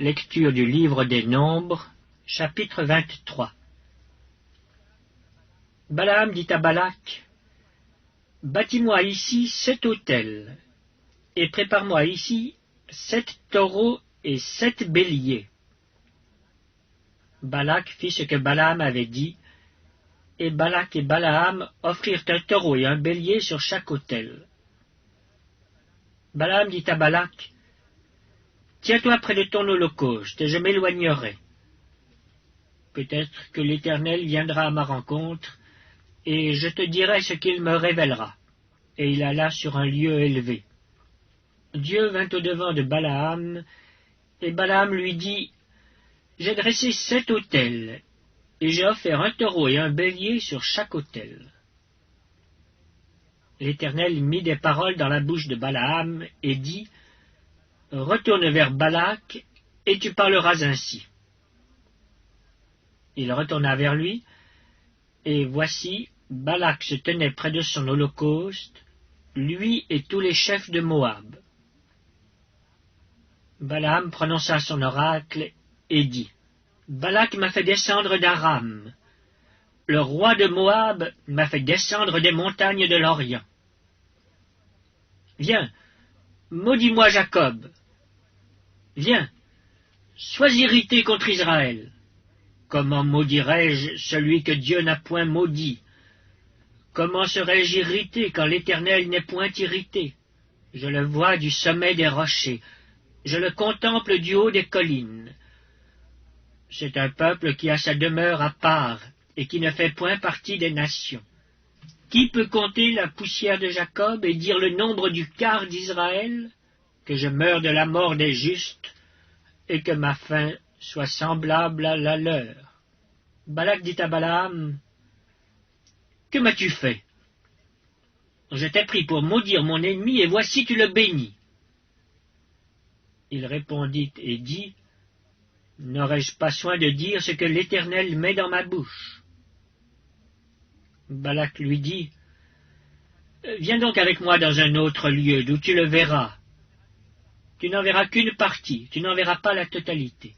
Lecture du livre des Nombres, chapitre 23. Balaam dit à Balak, « Bâtis-moi ici 7 autels, et prépare-moi ici 7 taureaux et 7 béliers. » Balak fit ce que Balaam avait dit, et Balak et Balaam offrirent un taureau et un bélier sur chaque autel. Balaam dit à Balak, « Tiens-toi près de ton holocauste, et je m'éloignerai. Peut-être que l'Éternel viendra à ma rencontre, et je te dirai ce qu'il me révélera. » Et il alla sur un lieu élevé. Dieu vint au-devant de Balaam, et Balaam lui dit, « J'ai dressé 7 autels, et j'ai offert un taureau et un bélier sur chaque autel. » L'Éternel mit des paroles dans la bouche de Balaam, et dit, « Retourne vers Balak, et tu parleras ainsi. » Il retourna vers lui, et voici, Balak se tenait près de son holocauste, lui et tous les chefs de Moab. Balaam prononça son oracle et dit, « Balak m'a fait descendre d'Aram. Le roi de Moab m'a fait descendre des montagnes de l'Orient. Viens, maudis-moi Jacob. Viens, sois irrité contre Israël. Comment maudirais-je celui que Dieu n'a point maudit? Comment serais-je irrité quand l'Éternel n'est point irrité? Je le vois du sommet des rochers, je le contemple du haut des collines. C'est un peuple qui a sa demeure à part et qui ne fait point partie des nations. Qui peut compter la poussière de Jacob et dire le nombre du quart d'Israël? Que je meure de la mort des justes et que ma fin soit semblable à la leur. » Balak dit à Balaam, « Que m'as-tu fait? Je t'ai pris pour maudire mon ennemi, et voici tu le bénis. » Il répondit et dit, « N'aurais-je pas soin de dire ce que l'Éternel met dans ma bouche? » Balak lui dit, « Viens donc avec moi dans un autre lieu, d'où tu le verras. Tu n'en verras qu'une partie, tu n'en verras pas la totalité.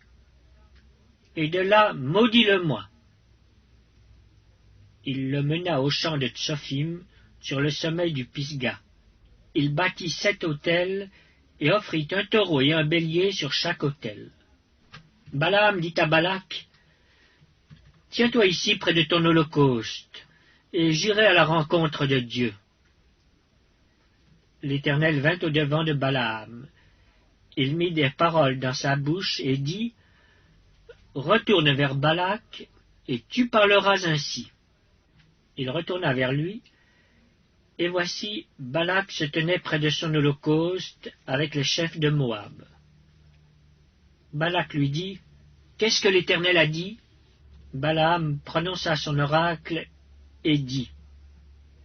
Et de là, maudis-le-moi. » Il le mena au champ de Tsophim, sur le sommet du Pisga. Il bâtit 7 autels, et offrit un taureau et un bélier sur chaque autel. Balaam dit à Balak, « Tiens-toi ici près de ton holocauste, et j'irai à la rencontre de Dieu. » L'Éternel vint au-devant de Balaam. Il mit des paroles dans sa bouche et dit, « Retourne vers Balak, et tu parleras ainsi. » Il retourna vers lui, et voici, Balak se tenait près de son holocauste avec les chefs de Moab. Balak lui dit, « Qu'est-ce que l'Éternel a dit? » Balaam prononça son oracle et dit,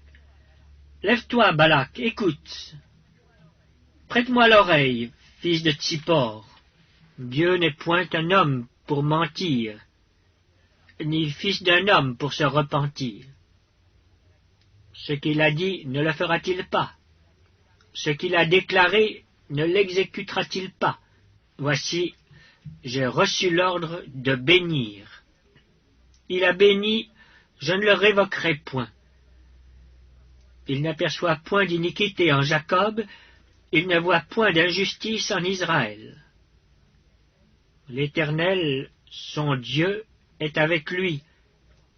« Lève-toi, Balak, écoute. Prête-moi l'oreille, fils de Tsippor. Dieu n'est point un homme pour mentir, ni fils d'un homme pour se repentir. Ce qu'il a dit ne le fera-t-il pas? Ce qu'il a déclaré ne l'exécutera-t-il pas? Voici, j'ai reçu l'ordre de bénir. Il a béni, je ne le révoquerai point. Il n'aperçoit point d'iniquité en Jacob, il ne voit point d'injustice en Israël. L'Éternel, son Dieu, est avec lui.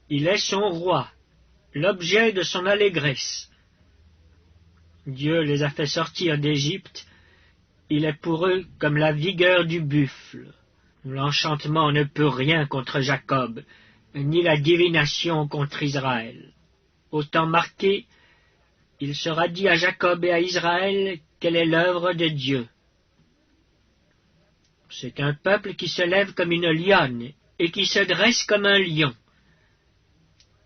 Il est son roi, l'objet de son allégresse. Dieu les a fait sortir d'Égypte, il est pour eux comme la vigueur du buffle. L'enchantement ne peut rien contre Jacob, ni la divination contre Israël. Au temps marqué, il sera dit à Jacob et à Israël quelle est l'œuvre de Dieu. C'est un peuple qui se lève comme une lionne et qui se dresse comme un lion.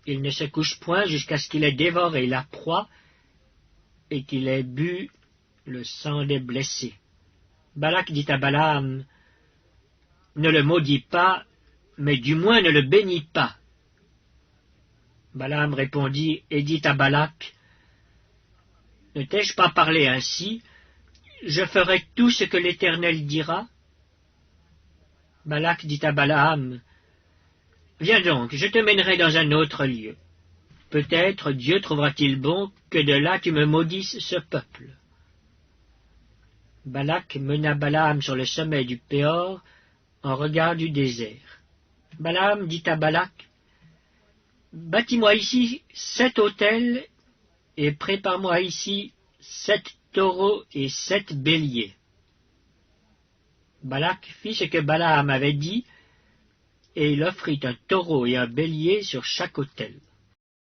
Il ne se couche point jusqu'à ce qu'il ait dévoré la proie et qu'il ait bu le sang des blessés. Balak dit à Balaam, « Ne le maudis pas, mais du moins ne le bénis pas. » Balaam répondit et dit à Balak, « Ne t'ai-je pas parlé ainsi? Je ferai tout ce que l'Éternel dira. » Balak dit à Balaam, « Viens donc, je te mènerai dans un autre lieu. Peut-être Dieu trouvera-t-il bon que de là tu me maudisses ce peuple. » Balak mena Balaam sur le sommet du Péor, en regard du désert. Balaam dit à Balak, « Bâtis-moi ici 7 autels, et prépare-moi ici 7 taureaux et 7 béliers. » Balak fit ce que Balaam avait dit, et il offrit un taureau et un bélier sur chaque autel.